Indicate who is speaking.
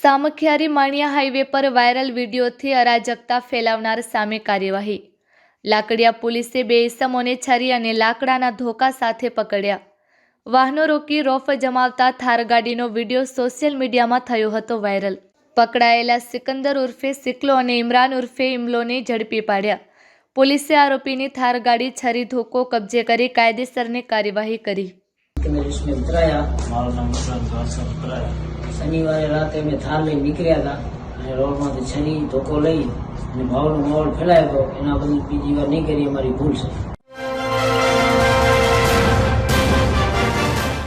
Speaker 1: Samakhiyari Maniya highway પર viral વિડીયોથી અરાજકતા ફેલાવનાર સામે કાર્યવાહી। લાકડિયા પોલીસે 2 ઇસમોને છરી અને લાકડાના ધોકા સાથે પકડ્યા। વાહનો રોકી રોફ જમાવતા થાર ગાડીનો વિડીયો સોશિયલ મીડિયામાં થયો હતો વાયરલ। પકડાયેલા સિકંદર ઉર્ફે સિકલો અને ઇમરાન ઉર્ફે ઇમલોને ઝડપી પાડ્યા। પોલીસે આરોપીની થાર ગાડી છરી ધોકો કબજે કરી કાયદેસરની કાર્યવાહી કરી।
Speaker 2: शनिवार रात में थार लई निकळ्या था અને રોડ માંથી છરી ધોકો લઈ અને ભાવનો માહોલ ફેલાયો હતો। એના બદલ બીજી વાર નહીં કરી, અમારી ભૂલ છે।